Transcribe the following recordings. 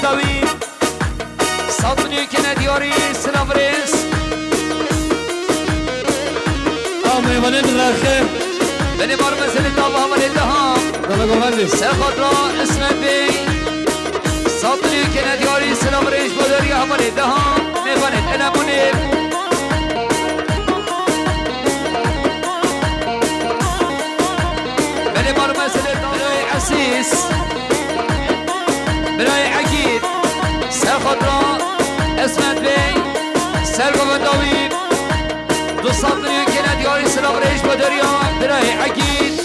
شمعتاوی صادنی که ندیاری سلام ریس میوانه درخه بنی بار مسئله دابا همه دهام دالا گوهندی سر خود را اسمت بی صادنی که ندیاری سلام ریس بوداری همه دهام میوانه تنمونه بنی بار مسئله دابای عسیس برای عقید سر خود را اسمت بی سر گوهنداوی دو صادنی که ندیاری سلام ریش با دریا برای عقید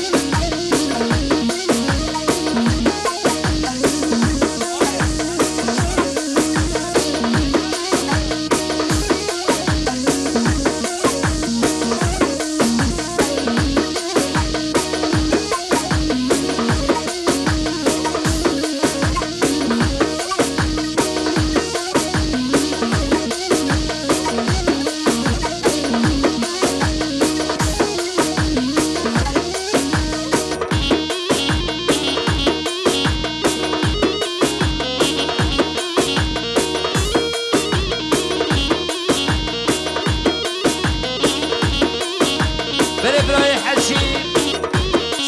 بره برای حشیم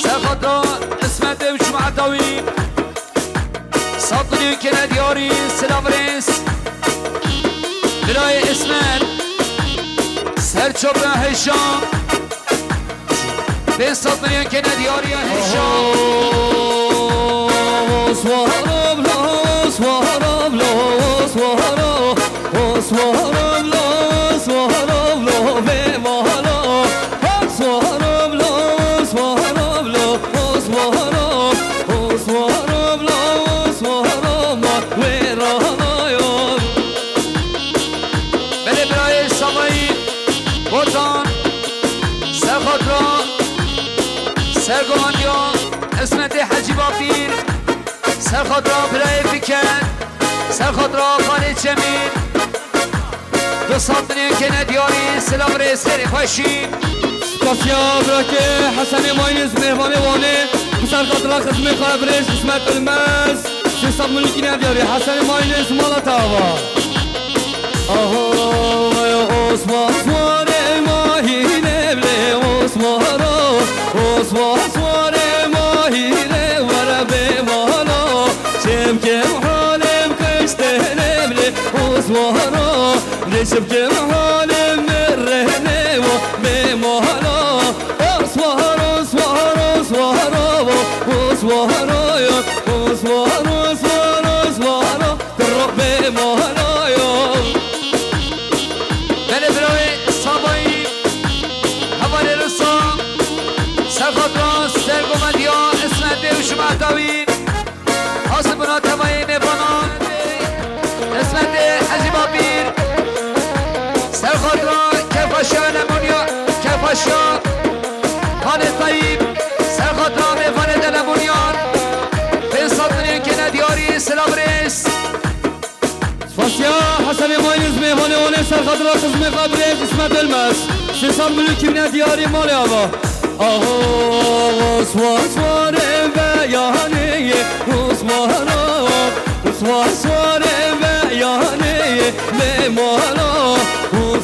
سرخطا اسمت بیم شمعتاوی صادنی که ندیاری سلام ریس برای اسمت سرچوب هشام به صادنی که ندیاری هشام سوارم لا سوارم لا سوارم لا سوارم لا بمالا سوارم لا سوارم لا سوارم لا سوارم ویرانایم بله برای سامایی بوتان سرخط را سرگوهندیا اسمت حجی بابیر سرخط را برای فکر سرخط را خالد جمیل دو صادنی که ندیاری سلام ریس خیلی خوشی سپاسیا براکه حسن ماینز مهمان وانه بسر قطرا خدمه خبرش اسمت المس سیصد ملکی ندیاری حسن ماینز مالا تاوا آها یا اسمان سواره ماهی نبله اسمارا اسمان سواره ماهی نوره به مالا شم کم حالم کشته نبله اسمارا رشم کم حالم مرهنه و به مالا اسمارا اسمارا اسمارا اسمارا یا اسمارا اسمارا اسمارا در به مالا یا بله برای سامایی حوالی رسام سرخط را سرگومندیا اسمت بیم شمعتاوی حاسبنا تمایی میبانان اسمت حجی بابیر سرخط را کفاشا نمونیا کفاشا خالد طیب سرخط را میفانه دلمونیان به صادنی که ندیاری سلام ریس سپاسیا حسن ماینز مهمان اونه سرخطرا خدمه قبرش اسمت المس 300 ملکی ندیاری مال آوا آها سوار بیانه اسمارا سوار بیانه مالا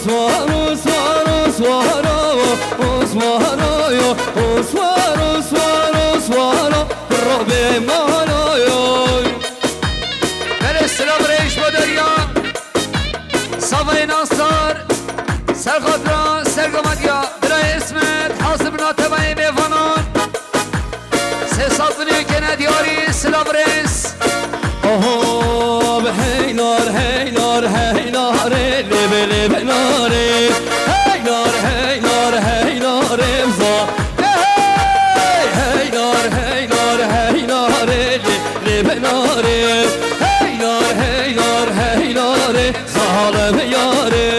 سوار سوار سوارا اسمارا یا سوار سوار سوارا رب مالا یا بله سلام ریش با دریا سوای ناصر سرخط را سرگمدیا برای اسمت حاسب ناتبای میوانان سه صادنی که ندیاری سلام ریس آها هیلار هیلار هیلار لب لب ناره هیلار هیلار هیلار امضا هیلار هیلار هیلار لب ناره هیلار هیلار هیلار ظالم یاره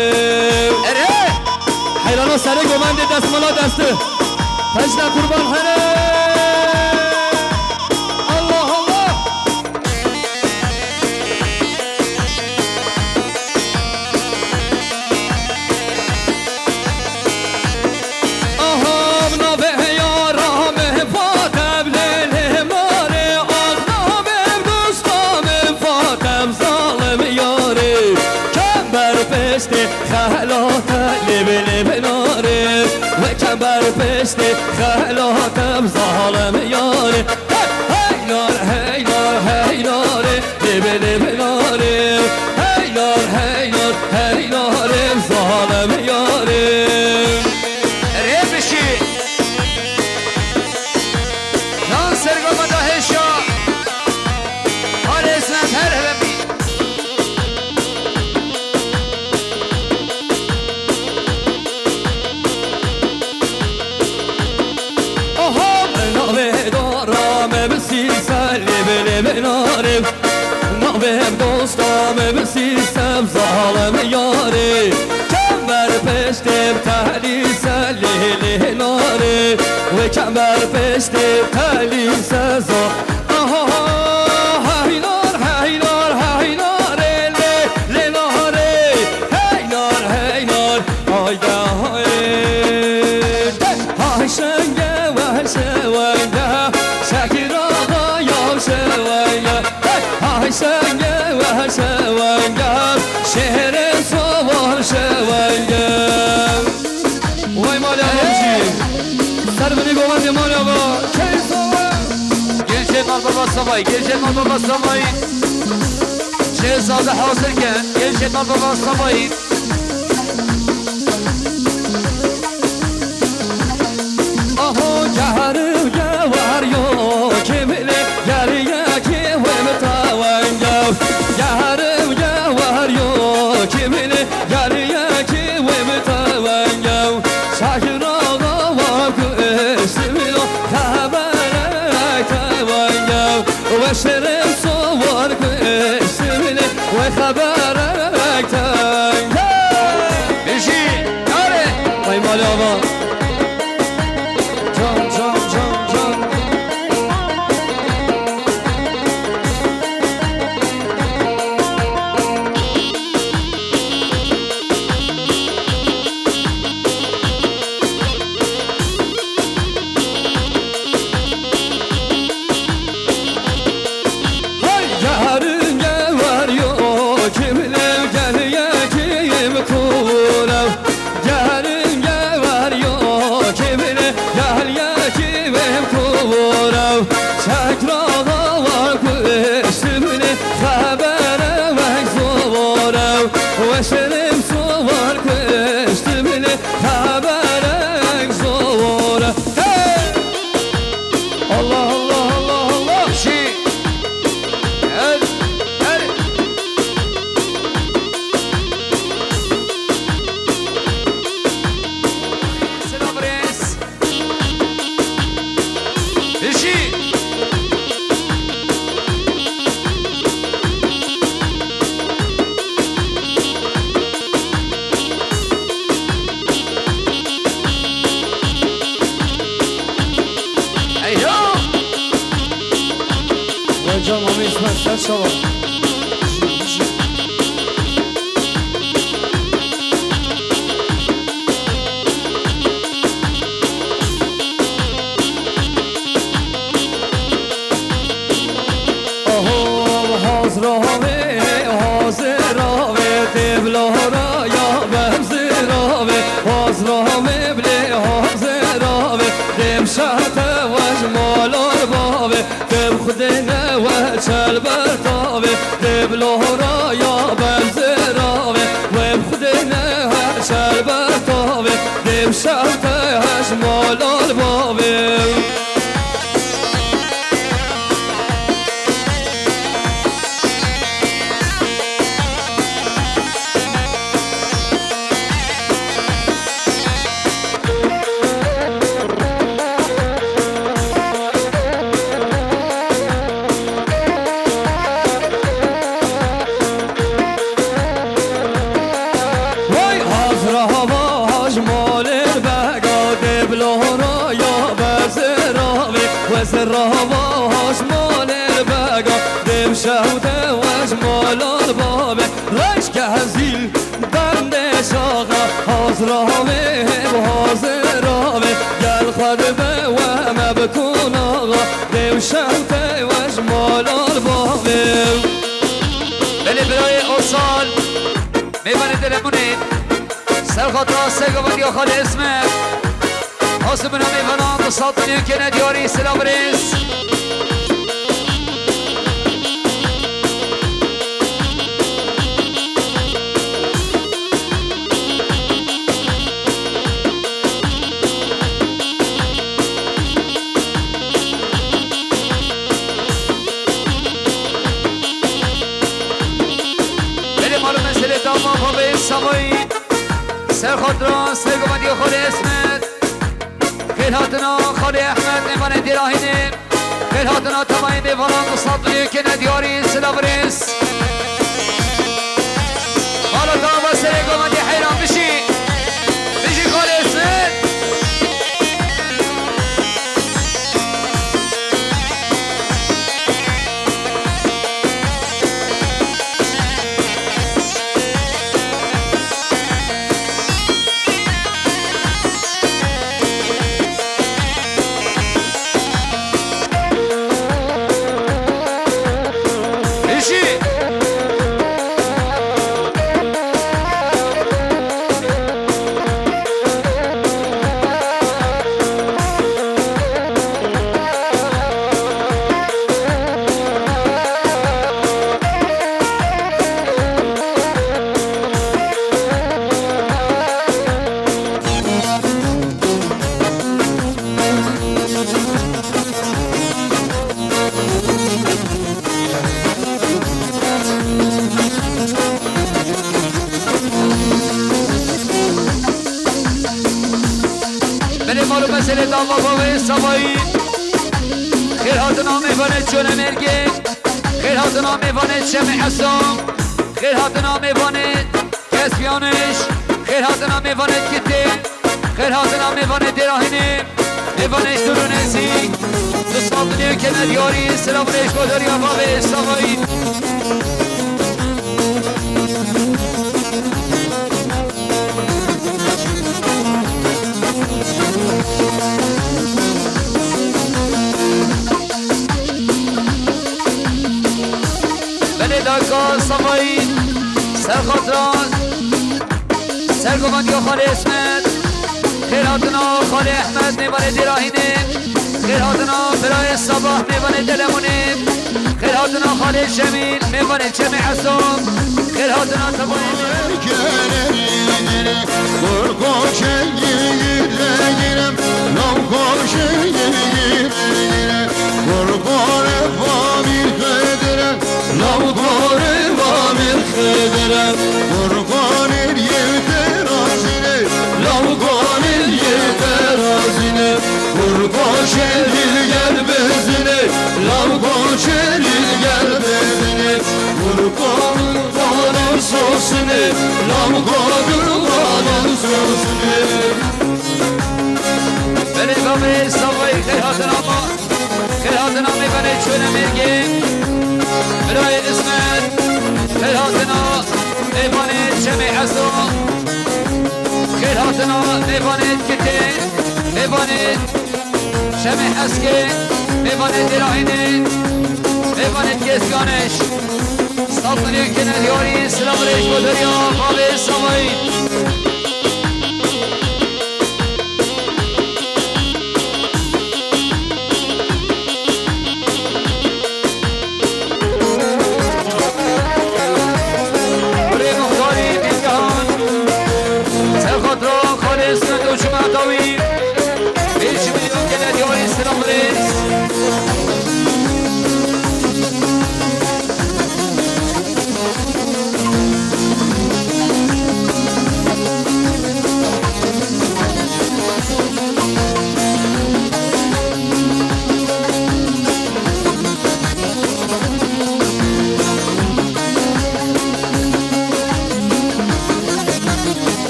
حیرانا سر گمنده دست ملا دسته تجده قربان هنه Ramza بناره نابم دوستم بسیستم ظالم یاره کمبر پشتم تحلیس لیل ناره و کمبر پشتم تحلیس زا شهر سوار شوانگم وای مالا همچی سر بنی گومند مالا با کی سوار گلچه مال بابا سوای گلچه مال بابا سوای چه سازه حاصل کن گلچه مال بابا سوای آها جهرم گوار یو که بله گریه که ویم تاوانگم جهرم گوار یو که بله گریه که ویم تاوانگم شاکر آقا وام که استمیلو خبرک تاوانگم و شرم سوار که استمیلو و خبرک تاوانگم بشی کاره وای مالا با سرخطرا خال اسمت حاسب نامی فنان تصادنی که ندیاری سلام رئیس بله مالو مسئله داما بابه سوایی سرخطرا سرگومندی خال اسمت خیل هاتنا خال احمد ایمان دیراهینه خیر هاتنا تمام میوانان مصطفی که ندیاری سلابرس حالا تا واسه گمانی حیران بشی خالصه مسئله داما بابا سوایی خیر هاتنا میوانه چون مرگه خیر هاتنا میوانه شمع حسام خیر هاتنا میوانه کسبیانش خیر هاتنا میوانه کته خیر هاتنا میوانه دراهینه میوانش درونزی دوستان دنیا که ندیاری سلام ریش باداری بابا سوایی داکا صفایی سرخاطران سرگوان یا خاله اسمت خیر هاتنا خاله احمد میوانه دراهینه خیر هاتنا برای صباح میوانه دلمونه خیر هاتنا خاله شمیل میوانه چمع حسام خیر هاتنا تبایی قربان اليترازينه لو قال اليترازينه قربان القلب زينه لو قال القلب زينه قربان قال صوصنه لو قال صوصنه بله بابا سوای خیر هاتنا ما خیر هاتنا میبنه چونه میگیم برای اسمت خیر هاتنا میوانه جمع حسام خیر هاتنا میوانه کته میوانه جمع حسکه میوانه دراهینه میوانه کسیانش سلطنی که ندیاری سلام ریش بودریا بابا سوایی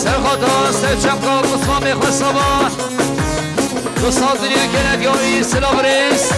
سرخاطر سرچمکا مصفا میخواه صباح دو سال دنیا که ندیاری سلام ریس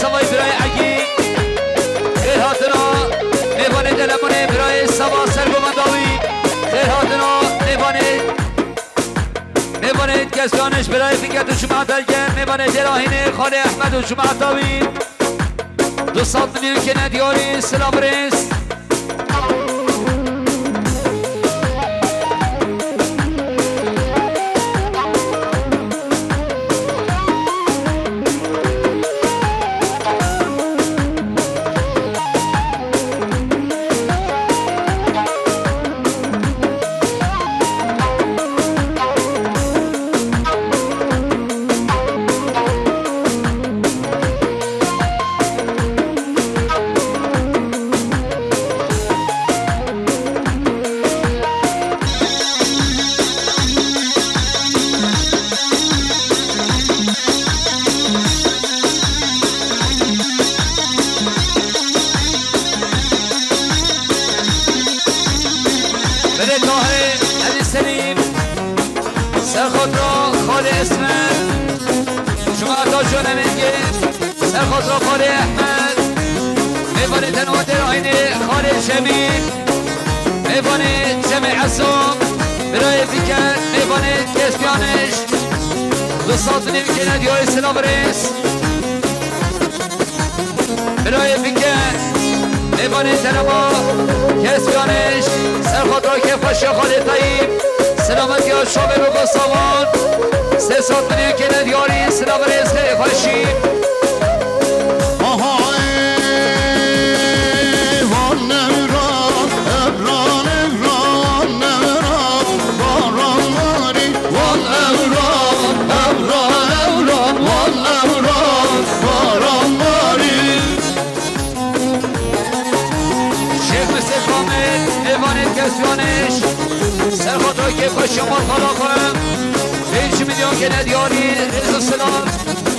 سوای برای اگی خیر هاتنا میوانه دلمونه برای سوا سرگومنداوی خیر هاتنا میوانه کسانش برای فکرت و شما تلگن میوانه جراحینه خاله احمد و شما تاوی 200 میلیون که ندیاری سلام رئیس بده طاهر علی سلیم سرخود را خاله اسمت شما عطا جانه میگه سرخود را خاله احمد میوانه تنوات راهینه خاله جمیل میوانه جمع عصام برای فکر میوانه کسیانش 200 میلیون که ندیاری سلام رئیس برای فکر میوانه تنما کسیانش سرخود را که فاشی خاله طیب سلامتی ها شامل و بساوان 300 میلیون که ندیاری سلام رئیس خیلی فاشی کسیانش سرخود را که فاشی مال خالا کنم 5 میلیون که ندیاری رئیس سلام